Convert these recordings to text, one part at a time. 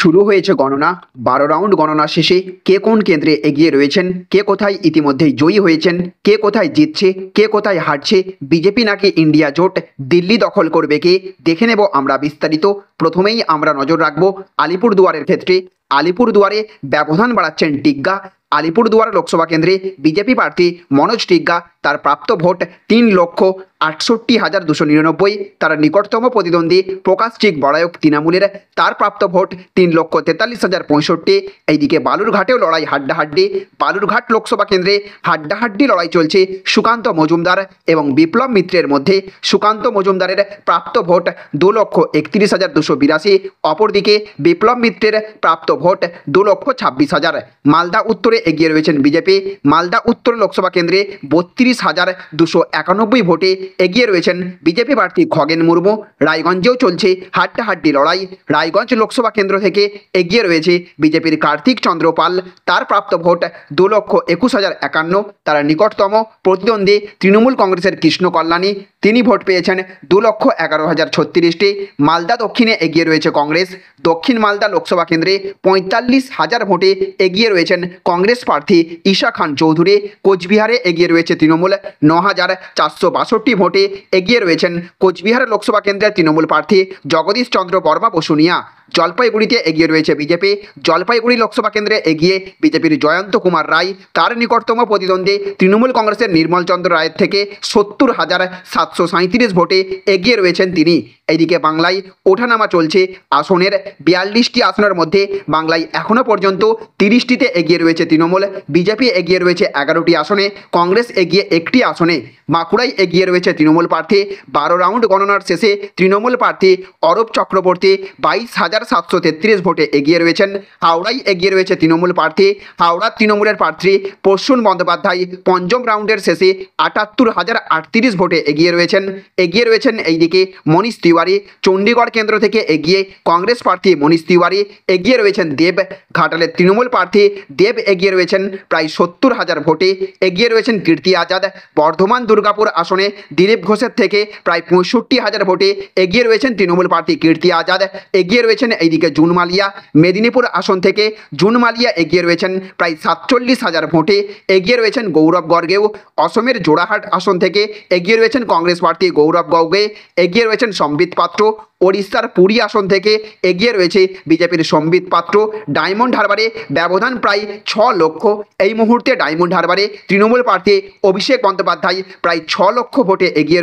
শুরু হয়েছে গণনা। ১২ রাউন্ড গণনা শেষে কে কোন কেন্দ্রে এগিয়ে রয়েছেন, কে কোথায় ইতিমধ্যেই জয়ী হয়েছেন, কে কোথায় জিতছে, কে কোথায় হারছে, বিজেপি নাকি ইন্ডিয়া জোট, দিল্লি দখল করবে কে, দেখে নেব আমরা বিস্তারিত। প্রথমেই আমরা নজর রাখব আলিপুরদুয়ারের ক্ষেত্রে। আলিপুরদুয়ারে ব্যবধান বাড়াচ্ছেন টিগ্গা। আলিপুরদুয়ার লোকসভা কেন্দ্রে বিজেপি প্রার্থী মনোজ টিগ্গা, তার প্রাপ্ত ভোট ৩,৬৮,২৯৯। তার নিকটতম প্রতিদ্বন্দ্বী প্রকাশ চিক বড়ায়ক তৃণমূলের, তার প্রাপ্ত ভোট ৩,৪৩,০৬৫। এইদিকে বালুরঘাটেও লড়াই হাড্ডাহাড্ডি। বালুরঘাট লোকসভা কেন্দ্রে হাড্ডাহাড্ডি লড়াই চলছে সুকান্ত মজুমদার এবং বিপ্লব মিত্রের মধ্যে। সুকান্ত মজুমদারের প্রাপ্ত ভোট 2,31,282। অপরদিকে বিপ্লব মিত্রের প্রাপ্ত ভোট 2,26,000। মালদা উত্তরে এগিয়ে রয়েছেন বিজেপি। মালদা উত্তর লোকসভা কেন্দ্রে 32,291 ভোটে এগিয়ে রয়েছেন বিজেপি প্রার্থী খগেন মুর্মু। রায়গঞ্জেও চলছে হাড্ডাহাড্ডি লড়াই। রায়গঞ্জ লোকসভা কেন্দ্র থেকে এগিয়ে রয়েছে বিজেপির কার্তিক চন্দ্র পাল, তার প্রাপ্ত ভোট 2,21,051। তার নিকটতম প্রতিদ্বন্দ্বী তৃণমূল কংগ্রেসের কৃষ্ণ কল্যাণী, তিনি ভোট পেয়েছেন 2,11,036টি। মালদা দক্ষিণে এগিয়ে রয়েছে কংগ্রেস। দক্ষিণ মালদা লোকসভা কেন্দ্রে 45,000 ভোটে এগিয়ে রয়েছেন কংগ্রেস প্রার্থী ঈশা খান চৌধুরী। কোচবিহারে এগিয়ে রয়েছে তৃণমূল, 9,462 ভোটে এগিয়ে রয়েছেন কোচবিহার লোকসভা কেন্দ্রের তৃণমূল প্রার্থী জগদীশ চন্দ্র বর্মা বসুনিয়া। জলপাইগুড়িতে এগিয়ে রয়েছে বিজেপি। জলপাইগুড়ি লোকসভা কেন্দ্রে এগিয়ে বিজেপির জয়ন্ত কুমার রায়, তার নিকটতম প্রতিদ্বন্দ্বী তৃণমূল কংগ্রেসের নির্মল চন্দ্র রায়ের থেকে 70,737 ভোটে এগিয়ে রয়েছেন তিনি। এইদিকে বাংলায় ওঠানামা চলছে। আসনের 42টি আসনের মধ্যে বাংলায় এখনও পর্যন্ত 30টিতে এগিয়ে রয়েছে তৃণমূল। বিজেপি এগিয়ে রয়েছে 11টি আসনে, কংগ্রেস এগিয়ে 1টি আসনে। বাঁকুড়ায় এগিয়ে রয়েছে তৃণমূল প্রার্থী। 12 রাউন্ড গণনার শেষে তৃণমূল প্রার্থী অরূপ চক্রবর্তী 22,733 ভোটে এগিয়ে রয়েছেন। হাওড়ায় এগিয়ে রয়েছে তৃণমূল প্রার্থী। হাওড়ার তৃণমূলের প্রার্থী প্রসূন বন্দ্যোপাধ্যায় পঞ্চম রাউন্ডের শেষে 78,038 ভোটে এগিয়ে রয়েছেন এইদিকে মনীষ তিওয়ারি। চণ্ডীগড় কেন্দ্র থেকে এগিয়ে কংগ্রেস প্রার্থী মনীষ তিওয়ারি। এগিয়ে রয়েছেন দেব। ঘাটালের তৃণমূল প্রার্থী দেব এগিয়ে রয়েছেন প্রায় 70,000 ভোটে। এগিয়ে রয়েছেন কীর্তি আজাদ। বর্ধমান দুর্গাপুর আসনে দিলীপ ঘোষের থেকে প্রায় 65,000 ভোটে এগিয়ে রয়েছেন তৃণমূল প্রার্থী কীর্তি আজাদ। এগিয়ে রয়েছেন এইদিকে জুন মালিয়া। মেদিনীপুর আসন থেকে জুন মালিয়া এগিয়ে রয়েছেন প্রায় 47,000 ভোটে। এগিয়ে রয়েছেন গৌরব গর্গেও। অসমের জোড়াহাট আসন থেকে এগিয়ে রয়েছেন কংগ্রেস প্রার্থী গৌরব গর্গে। এগিয়ে রয়েছেন সম্বিত পাত্র। ওড়িশার পুরী আসন থেকে এগিয়ে রয়েছে বিজেপির সম্বিত পাত্র। ডায়মন্ড হারবারে ব্যবধান প্রায় 6 লক্ষ। এই মুহূর্তে ডায়মন্ড হারবারে তৃণমূল প্রার্থী অভিষেক বন্দ্যোপাধ্যায় প্রায় 6 লক্ষ ভোটে এগিয়ে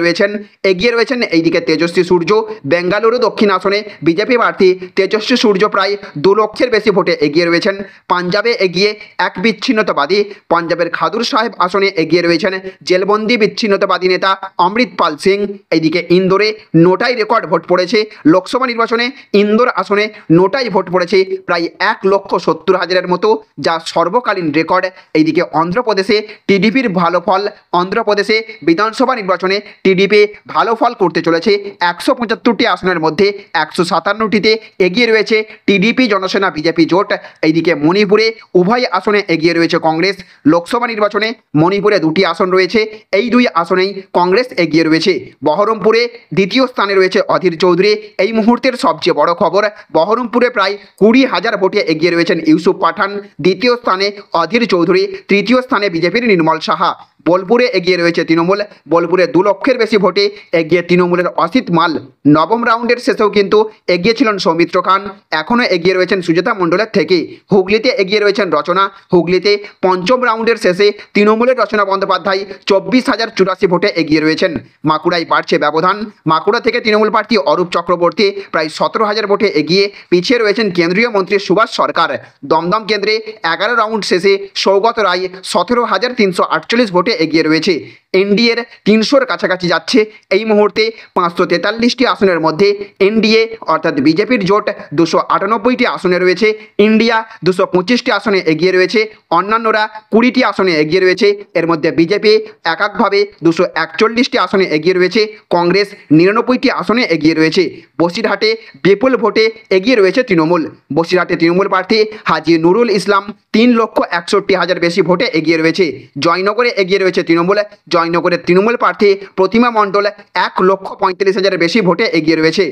রয়েছেন এইদিকে তেজস্বী সূর্য। বেঙ্গালুরু দক্ষিণ আসনে বিজেপি প্রার্থী তেজস্বী সূর্য প্রায় 2 লক্ষের বেশি ভোটে এগিয়ে রয়েছেন। পাঞ্জাবে এগিয়ে এক বিচ্ছিন্নতাবাদী। পাঞ্জাবের খাদুর সাহেব আসনে এগিয়ে রয়েছেন জেলবন্দি বিচ্ছিন্নতাবাদী নেতা অমৃতপাল সিং। এইদিকে ইন্দোরে নোটায় রেকর্ড ভোট পড়েছে। লোকসভা নির্বাচনে ইন্দোর আসনে নোটায় ভোট পড়েছে প্রায় 1,70,000-এর মতো, যা সর্বকালীন রেকর্ড। এইদিকে অন্ধ্রপ্রদেশে টিডিপির ভালো ফল। অন্ধ্রপ্রদেশে বিধানসভা নির্বাচনে টিডিপি ভালো ফল করতে চলেছে। 175টি আসনের মধ্যে 157টিতে এগিয়ে রয়েছে টিডিপি জনসেনা বিজেপি জোট। এইদিকে মণিপুরে উভয় আসনে এগিয়ে রয়েছে কংগ্রেস। লোকসভা নির্বাচনে মণিপুরে 2টি আসন রয়েছে, এই 2 আসনেই কংগ্রেস এগিয়ে রয়েছে। বহরমপুরে দ্বিতীয় স্থানে রয়েছে অধীর চৌধুরী। এই মুহূর্তের সবচেয়ে বড় খবর, বহরমপুরে প্রায় 20,000 ভোটে এগিয়ে রয়েছেন ইউসুফ পাঠান। দ্বিতীয় স্থানে অধীর চৌধুরী। তৃতীয় স্থানে বিজেপির নির্মল সাহা। বোলপুরে এগিয়ে রয়েছে তৃণমূল। বোলপুরে 2 লক্ষের বেশি ভোটে এগিয়ে তৃণমূলের অসিত মাল। নবম রাউন্ডের শেষেও কিন্তু এগিয়ে ছিলেন সৌমিত্র খান। এখনও এগিয়ে রয়েছেন সুজাতা মণ্ডলের থেকে। হুগলিতে এগিয়ে রয়েছেন রচনা। হুগলিতে পঞ্চম রাউন্ডের শেষে তৃণমূলের রচনা বন্দ্যোপাধ্যায় 24,084 ভোটে এগিয়ে রয়েছেন। বাঁকুড়ায় বাড়ছে ব্যবধান। বাঁকুড়া থেকে তৃণমূল প্রার্থী অরূপ চক্রবর্তী প্রায় 17,000 ভোটে এগিয়ে। পিছিয়ে রয়েছেন কেন্দ্রীয় মন্ত্রী সুভাষ সরকার। দমদম কেন্দ্রে 11 রাউন্ড শেষে সৌগত রায় 17,348 ভোটে এগিয়ে রয়েছে। এনডিএর 300-র কাছাকাছি যাচ্ছে। এই মুহূর্তে 543টি আসনের মধ্যে এনডিএ অর্থাৎ বিজেপির জোট 298টি আসনে রয়েছে। ইন্ডিয়া 225টি আসনে এগিয়ে রয়েছে। অন্যান্যরা 20টি আসনে এগিয়ে রয়েছে। এর মধ্যে বিজেপি এককভাবে 241টি আসনে এগিয়ে রয়েছে। কংগ্রেস 99টি আসনে এগিয়ে রয়েছে। বসিরহাটে বিপুল ভোটে এগিয়ে রয়েছে তৃণমূল। বসিরহাটে তৃণমূল প্রার্থী হাজী নুরুল ইসলাম 3,61,000 বেশি ভোটে এগিয়ে রয়েছে। জয়নগরে এগিয়ে রয়েছে তৃণমূল। জয়নগরের তৃণমূল প্রার্থী প্রতিমা মণ্ডল 1,35,000 বেশি ভোটে এগিয়ে রয়েছে।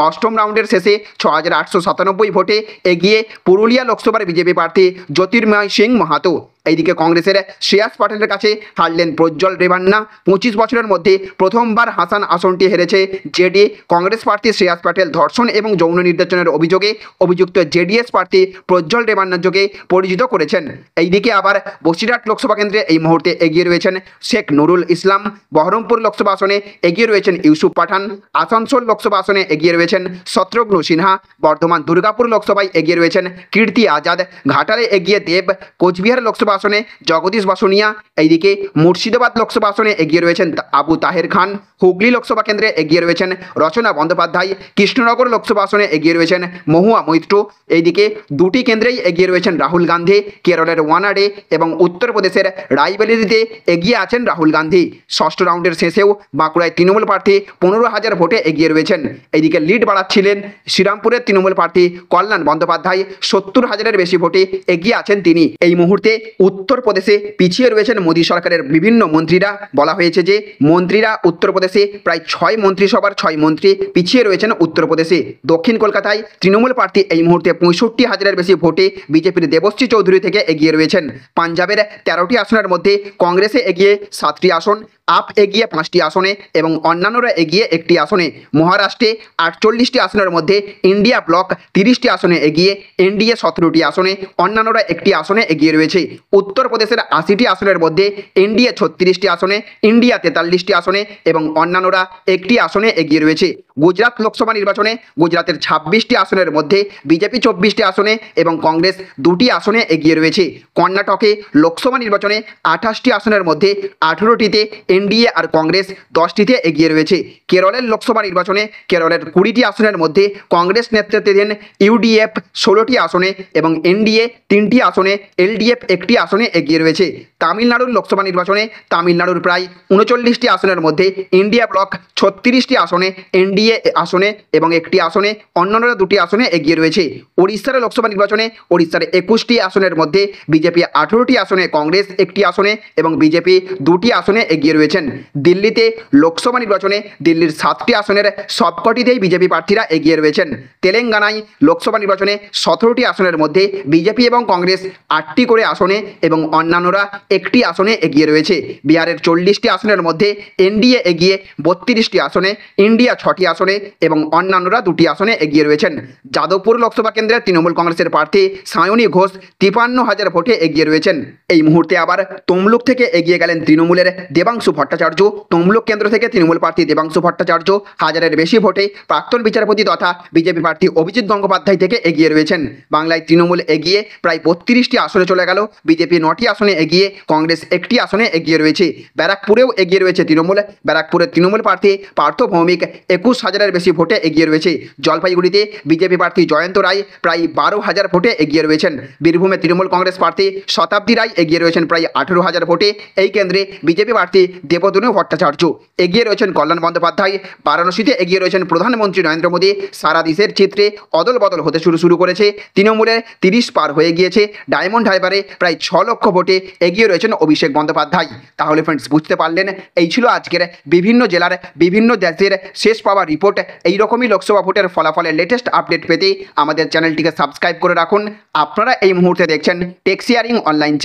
অষ্টম রাউন্ডের শেষে 6,897 ভোটে এগিয়ে পুরুলিয়া লোকসভার বিজেপি প্রার্থী জ্যোতির্ময় সিং মাহাতো। এইদিকে কংগ্রেসের শ্রেয়াস পাটেলের কাছে হারলেন প্রজ্জ্বল রেভান্না। 25 বছরের মধ্যে প্রথমবার হাসান আসনটি হেরেছে জেডি। কংগ্রেস প্রার্থী শ্রেয়াস পাটেল ধর্ষণ এবং যৌন নির্যাতনের অভিযোগে অভিযুক্ত জেডিএস প্রার্থী প্রজ্জ্বল রেভান্নার যোগে পরিচিত করেছেন। এইদিকে আবার বসিরহাট লোকসভা কেন্দ্রে এই মুহূর্তে এগিয়ে রয়েছেন শেখ নুরুল ইসলাম। বহরমপুর লোকসভা আসনে এগিয়ে রয়েছেন ইউসুফ পাঠান। আসানসোল লোকসভা আসনে এগিয়ে রয়েছেন শত্রুঘ্ন সিনহা। বর্ধমান দুর্গাপুর লোকসভায় এগিয়ে রয়েছেন কীর্তি আজাদ। ঘাটালে এগিয়ে দেব। কোচবিহার লোকসভা আসনে জগদীশ বাসুনিয়া। এইদিকে মুর্শিদাবাদ লোকসভা আসনে এগিয়ে রয়েছেন আবু তাহের খান। হুগলি লোকসভা কেন্দ্রে এগিয়ে রয়েছেন রচনা বন্দ্যোপাধ্যায়। কৃষ্ণনগর লোকসভা আসনে এগিয়ে রয়েছেন মহুয়া মৈত্র। এইদিকে দুটি কেন্দ্রেই এগিয়ে রয়েছেন রাহুল গান্ধী। কেরলের ওয়ানাডে এবং উত্তরপ্রদেশের রায়বেরেলিতে এগিয়ে আছেন রাহুল গান্ধী। ষষ্ঠ রাউন্ডের শেষেও বাঁকুড়ায় তৃণমূল প্রার্থী 15,000 ভোটে এগিয়ে রয়েছেন। এইদিকে লিড বাড়াচ্ছিলেন শ্রীরামপুরের তৃণমূল প্রার্থী কল্যাণ বন্দ্যোপাধ্যায়। 70,000-এর বেশি ভোটে এগিয়ে আছেন তিনি। এই মুহূর্তে উত্তরপ্রদেশে পিছিয়ে রয়েছেন মোদী সরকারের বিভিন্ন মন্ত্রীরা। বলা হয়েছে যে মন্ত্রীরা উত্তরপ্রদেশে প্রায় 6 মন্ত্রিসভার 6 মন্ত্রী পিছিয়ে রয়েছেন উত্তরপ্রদেশে। দক্ষিণ কলকাতায় তৃণমূল প্রার্থী এই মুহূর্তে 65,000-এর বেশি ভোটে বিজেপির দেবশ্রী চৌধুরী থেকে এগিয়ে রয়েছেন। পাঞ্জাবের 13টি আসনের মধ্যে কংগ্রেসে এগিয়ে 7টি আসন, আপ এগিয়ে 5টি আসনে এবং অন্যান্যরা এগিয়ে 1টি আসনে। মহারাষ্ট্রে 48টি আসনের মধ্যে ইন্ডিয়া ব্লক 30টি আসনে এগিয়ে, এনডিএ 17টি আসনে, অন্যান্যরা 1টি আসনে এগিয়ে রয়েছে। উত্তরপ্রদেশের 80টি আসনের মধ্যে এনডিএ 36টি আসনে, ইন্ডিয়া 43টি আসনে এবং অন্যান্যরা 1টি আসনে এগিয়ে রয়েছে। গুজরাট লোকসভা নির্বাচনে গুজরাতের 26টি আসনের মধ্যে বিজেপি 24টি আসনে এবং কংগ্রেস 2টি আসনে এগিয়ে রয়েছে। কর্ণাটকে লোকসভা নির্বাচনে 28টি আসনের মধ্যে 18টিতে এনডিএ আর কংগ্রেস 10টিতে এগিয়ে রয়েছে। কেরলের লোকসভা নির্বাচনে কেরলের 20টি আসনের মধ্যে কংগ্রেস নেতৃত্বাধীন ইউডিএফ 16টি আসনে এবং এনডিএ 3টি আসনে, এলডিএফ 1টি আসনে এগিয়ে রয়েছে। তামিলনাড়ুর লোকসভা নির্বাচনে তামিলনাড়ুর প্রায় 39টি আসনের মধ্যে ইন্ডিয়া ব্লক 36টি আসনে, এনডিএ আসনে এবং 1টি আসনে, অন্যান্যরা 2টি আসনে এগিয়ে রয়েছে। ওড়িশার লোকসভা নির্বাচনে ওড়িশার 21টি আসনের মধ্যে বিজেপি 18টি আসনে, কংগ্রেস 1টি আসনে এবং বিজেপি 2টি আসনে এগিয়ে রয়েছেন। দিল্লিতে লোকসভা নির্বাচনে দিল্লির 7টি আসনের সবকটিতেই বিজেপি প্রার্থীরা এগিয়ে রয়েছেন। তেলেঙ্গানায় লোকসভা নির্বাচনে 17টি আসনের মধ্যে বিজেপি এবং কংগ্রেস 8টি করে আসনে এবং অন্যান্যরা 1টি আসনে এগিয়ে রয়েছে। বিহারের 40টি আসনের মধ্যে এনডিএ এগিয়ে 32টি আসনে, ইন্ডিয়া 6টি আসনে এবং অন্যান্যরা 2টি আসনে এগিয়ে রয়েছেন। যাদবপুর লোকসভা কেন্দ্রের তৃণমূল কংগ্রেসের প্রার্থী সায়নী ঘোষ 53,000 ভোটে এগিয়ে রয়েছেন। এই মুহূর্তে আবার তমলুক থেকে এগিয়ে গেলেন তৃণমূলের দেবাংশু ভট্টাচার্য। তমলুক কেন্দ্র থেকে তৃণমূল প্রার্থী দেবাংশু ভট্টাচার্য 1000-এর বেশি ভোটে প্রাক্তন বিচারপতি তথা বিজেপি প্রার্থী অভিজিৎ গঙ্গোপাধ্যায় থেকে এগিয়ে রয়েছেন। বাংলায় তৃণমূল এগিয়ে প্রায় 32টি আসনে চলে গেল। বিজেপি 9টি আসনে এগিয়ে, কংগ্রেস 1টি আসনে এগিয়ে রয়েছে। ব্যারাকপুরেও এগিয়ে রয়েছে তৃণমূল। ব্যারাকপুরের তৃণমূল প্রার্থী পার্থ ভৌমিক 21,000-এর বেশি ভোটে এগিয়ে রয়েছে। জলপাইগুড়িতে বিজেপি প্রার্থী জয়ন্ত রায় প্রায় 12,000 ভোটে এগিয়ে রয়েছেন। বীরভূমে তৃণমূল কংগ্রেস প্রার্থী শতাব্দী রায় এগিয়ে রয়েছেন প্রায় 18,000 ভোটে। এই কেন্দ্রে বিজেপি প্রার্থী দেবতনু ভট্টাচার্য এগিয়ে রয়েছেন কল্যাণ বন্দ্যোপাধ্যায়। বারাণসীতে এগিয়ে রয়েছেন প্রধানমন্ত্রী নরেন্দ্র মোদী। সারা দেশের চিত্রে অদল বদল হতে শুরু করেছে। তৃণমূলের 30 পার হয়ে গিয়েছে। ডায়মন্ড হারবারে প্রায় 6 লক্ষ ভোটে এগিয়ে রয়েছেন অভিষেক বন্দ্যোপাধ্যায়। তাহলে ফ্রেন্ডস, বুঝতে পারলেন, এই ছিল আজকের বিভিন্ন জেলার বিভিন্ন দেশের শেষ পাওয়া রিপোর্ট। এই রকমই লোকসভা ভোটের ফলাফলের লেটেস্ট আপডেট পেতে আমাদের চ্যানেলটিকে সাবস্ক্রাইব করে রাখুন। আপনারা এই মুহূর্তে দেখছেন টেক শেয়ারিং অনলাইন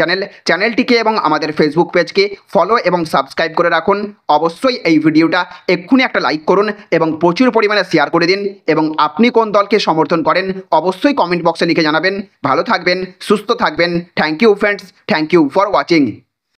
চ্যানেলটিকে এবং আমাদের ফেসবুক পেজকে ফলো এবং সাবস্ক্রাইব করে রাখুন। অবশ্যই এই ভিডিওটা এক্ষুনি একটা লাইক করুন এবং প্রচুর পরিমাণে শেয়ার করে দিন। এবং আপনি কোন দলকে সমর্থন করেন অবশ্যই কমেন্ট বক্সে লিখে জানাবেন। ভালো থাকবেন, সুস্থ থাকবেন। Thank you friends, thank you for watching.